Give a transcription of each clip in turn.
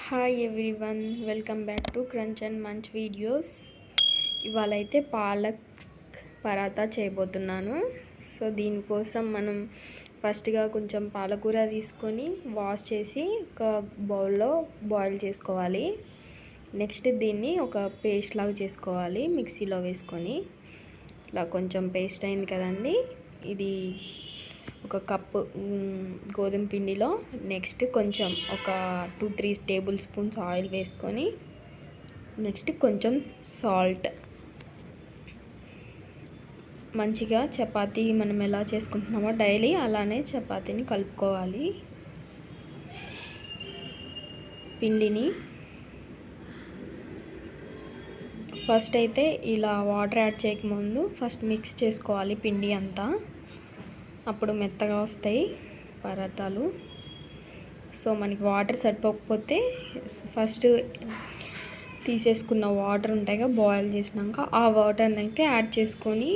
Hi everyone, welcome back to crunch and munch videos. ఇవాళ అయితే పాలక్ పరాతా చేయబోతున్నాను. సో దీనికోసం మనం ఫస్ట్గా కొంచెం పాలకూర తీసుకొని వాష్ చేసి ఒక బౌల్లో బాయిల్ చేసుకోవాలి. నెక్స్ట్ దీన్ని ఒక పేస్ట్ లాగా చేసుకోవాలి, మిక్సీలో వేసుకొని. ఇలా కొంచెం పేస్ట్ అయింది కదండి. ఇది ఒక కప్పు గోధుమ పిండిలో నెక్స్ట్ కొంచెం ఒక 2-3 టేబుల్ స్పూన్స్ ఆయిల్ వేసుకొని నెక్స్ట్ కొంచెం సాల్ట్, మంచిగా చపాతీ మనం ఎలా చేసుకుంటున్నామో డైలీ అలానే చపాతీని కలుపుకోవాలి. పిండిని ఫస్ట్ అయితే ఇలా వాటర్ యాడ్ చేయకముందు ఫస్ట్ మిక్స్ చేసుకోవాలి పిండి అంతా. అప్పుడు మెత్తగా వస్తాయి పరాటాలు. సో మనకి వాటర్ సరిపోకపోతే ఫస్ట్ తీసేసుకున్న వాటర్ ఉంటాయిగా బాయిల్ చేసినాక, ఆ వాటర్ని అయితే యాడ్ చేసుకొని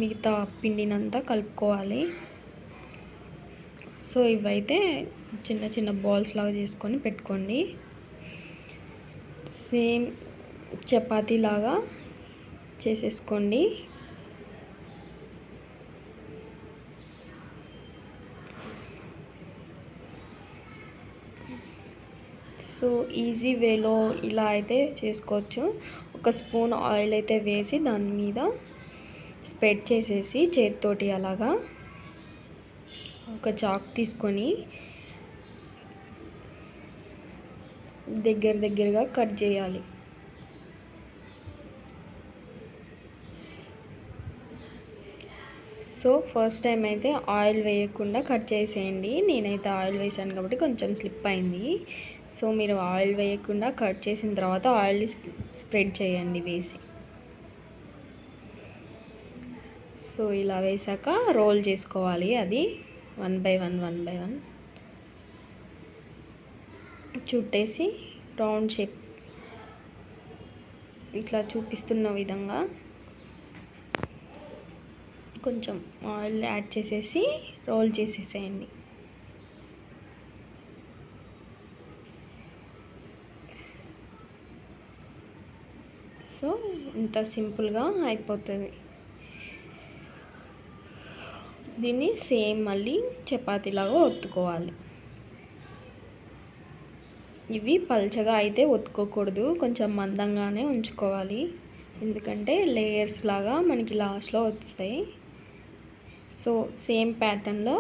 మిగతా పిండినంతా కలుపుకోవాలి. సో ఇవైతే చిన్న చిన్న బాల్స్ లాగా చేసుకొని పెట్టుకోండి. సేమ్ చపాతీ లాగా చేసేసుకోండి. సో ఈజీ వేలో ఇలా అయితే చేసుకోవచ్చు. ఒక స్పూన్ ఆయిల్ అయితే వేసి దాని మీద స్ప్రెడ్ చేసేసి చేతితోటి అలాగా ఒక చాక్ తీసుకొని దగ్గరగా కట్ చేయాలి. సో ఫస్ట్ టైం అయితే ఆయిల్ వేయకుండా కట్ చేసేయండి. నేనైతే ఆయిల్ వేసాను కాబట్టి కొంచెం స్లిప్ అయింది. సో మీరు ఆయిల్ వేయకుండా కట్ చేసిన తర్వాత ఆయిల్ స్ప్రెడ్ చేయండి వేసి. సో ఇలా వేసాక రోల్ చేసుకోవాలి. అది 1 by 1 చుట్టేసి రౌండ్ షేప్ ఇట్లా చూపిస్తున్న విధంగా కొంచెం ఆయిల్ యాడ్ చేసేసి రోల్ చేసేసేయండి. సో ఇంత సింపుల్గా అయిపోతుంది. దీన్ని సేమ్ మళ్ళీ చపాతీలాగా ఒత్తుకోవాలి. ఇవి పల్చగా అయితే ఒత్తుకోకూడదు, కొంచెం మందంగానే ఉంచుకోవాలి. ఎందుకంటే లేయర్స్ లాగా మనకి లాస్ట్లో వస్తాయి. సో సేమ్ ప్యాటర్న్లో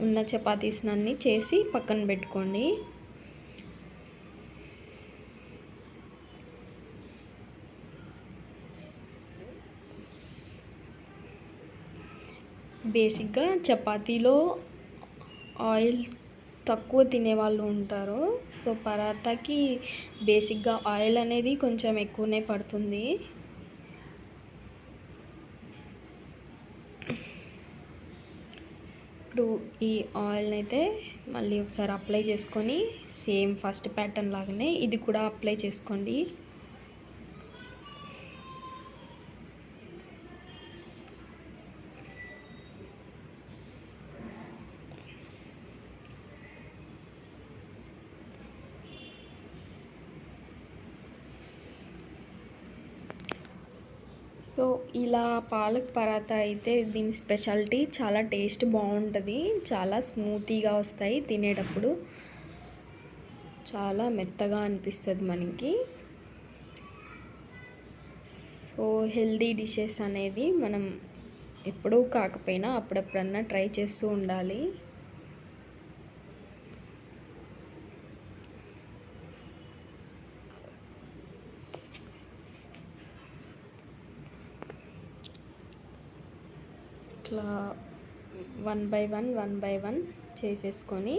ఉన్న చపాతీస్ అన్నీ చేసి పక్కన పెట్టుకోండి. బేసిక్గా చపాతీలో ఆయిల్ తక్కువ తినేవాళ్ళు ఉంటారు. సో పరాటాకి బేసిక్గా ఆయిల్ అనేది కొంచెం ఎక్కువనే పడుతుంది. ఇప్పుడు ఈ ఆయిల్ని అయితే మళ్ళీ ఒకసారి అప్లై చేసుకొని సేమ్ ఫస్ట్ ప్యాటర్న్ లాగానే ఇది కూడా అప్లై చేసుకోండి. సో ఇలా పాలక్ పరాతా అయితే దీని స్పెషాలిటీ, చాలా టేస్ట్ బాగుంటుంది, చాలా స్మూతీగా వస్తాయి తినేటప్పుడు, చాలా మెత్తగా అనిపిస్తుంది మనకి. సో హెల్దీ డిషెస్ అనేది మనం ఎప్పుడూ కాకపోయినా అప్పుడప్పుడన్నా ట్రై చేస్తూ ఉండాలి. ఇట్లా 1 by 1 చేసేసుకొని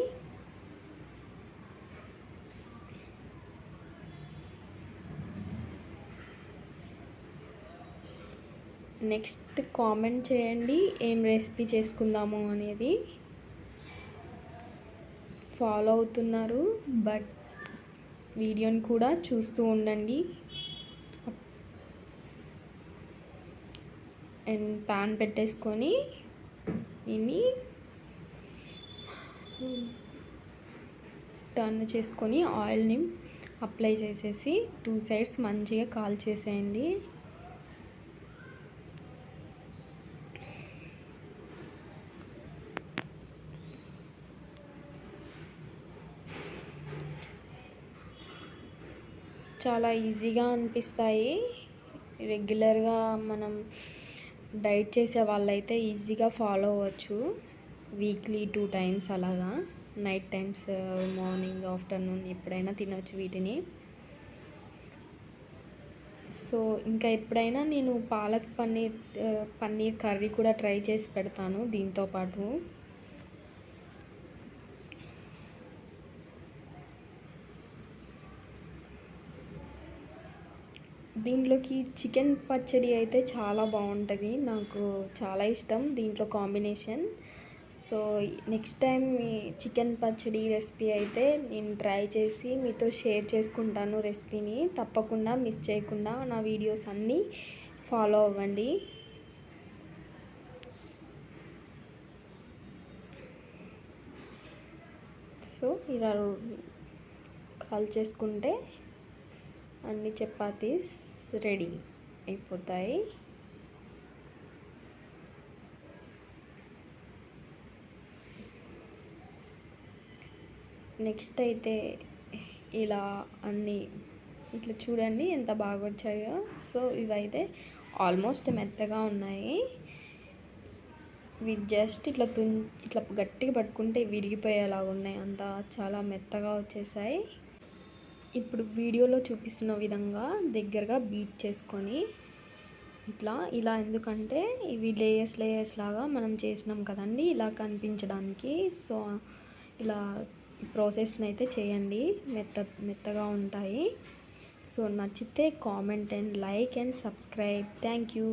నెక్స్ట్ కామెంట్ చేయండి ఏం రెసిపీ చేసుకుందాము అనేది. ఫాలో అవుతున్నారు బట్ వీడియోని కూడా చూస్తూ ఉండండి. అండ్ ప్యాన్ పెట్టేసుకొని దీన్ని టర్న్ చేసుకొని ఆయిల్ని అప్లై చేసేసి 2 సైడ్స్ మంచిగా కాల్చేసేయండి. చాలా ఈజీగా అనిపిస్తాయి. రెగ్యులర్గా మనం డైట్ చేసే వాళ్ళైతే ఈజీగా ఫాలో అవ్వచ్చు. వీక్లీ 2 టైమ్స్ అలాగా, నైట్ టైమ్స్, మార్నింగ్, ఆఫ్టర్నూన్ ఎప్పుడైనా తినవచ్చు వీటిని. సో ఇంకా ఎప్పుడైనా నేను పాలక్ పన్నీర్ కర్రీ కూడా ట్రై చేసి పెడతాను దీంతోపాటు. దీంట్లోకి చికెన్ పచ్చడి అయితే చాలా బాగుంటుంది, నాకు చాలా ఇష్టం దీంట్లో combination. So next time chicken పచ్చడి రెసిపీ అయితే నేను ట్రై చేసి మీతో షేర్ చేసుకుంటాను రెసిపీని. తప్పకుండా మిస్ చేయకుండా నా వీడియోస్ అన్నీ ఫాలో అవ్వండి. సో ఇలా కాల్ చేసుకుంటే అన్ని చపాతీస్ రెడీ అయిపోతాయి. నెక్స్ట్ అయితే ఇలా అన్నీ ఇట్లా చూడండి ఎంత బాగా వచ్చాయో. సో ఇవైతే ఆల్మోస్ట్ మెత్తగా ఉన్నాయి. ఇవి జస్ట్ ఇట్లా గట్టిగా పట్టుకుంటే విరిగిపోయేలాగా ఉన్నాయి, అంత చాలా మెత్తగా వచ్చేసాయి. ఇప్పుడు వీడియోలో చూపిస్తున్న విధంగా దగ్గరగా బీట్ చేసుకొని ఇలా ఎందుకంటే ఇవి లేయర్స్ లాగా మనం చేసినాం కదండి, ఇలా కనిపించడానికి. సో ఇలా ప్రాసెస్ని అయితే చేయండి, మెత్తగా ఉంటాయి. సో నచ్చితే comment and like and subscribe. Thank you.